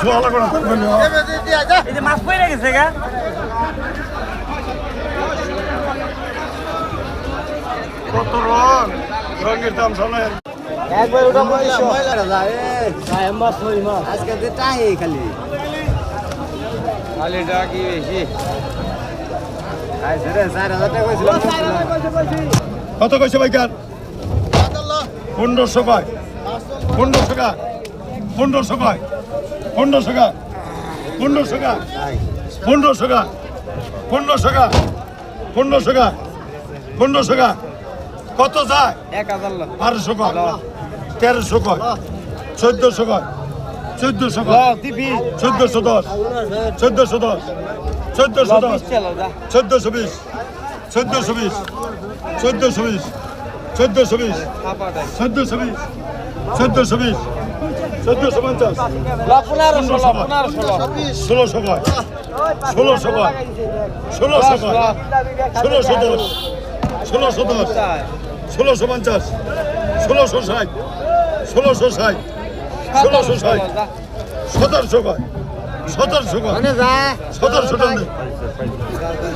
ভালো করে এই যে মাছ পড়ে গেছে গা কত রং রঙের দাম শোনেন একবার ওটা ময়লাটা যায় মাছ নই মাছ আজকে যে টাহে খালি খালি ডাকি বেশি আইছে রে 4000 টাকা কইছিলাম কত কইছে ভাইকার 1500 কয় 1500 টাকা 1500 কয় 1500 টাকা 1500 টাকা 1500 টাকা 1500 টাকা 1500 টাকা 1500 টাকা কত যায় 1000 লো 1200 কয় 1300 কয় 1400 কয় 1400 কয় দিবি 1410 1410 1410 চলো যা 1420 1420 1420 1420 খাপা দেয় 1420 1420 1450 1600 কয় 1600 কয় 1600 কয় 1610 1610 1650 1660 1660 1660 1700 কয় 1700 কয় 1700 টাকা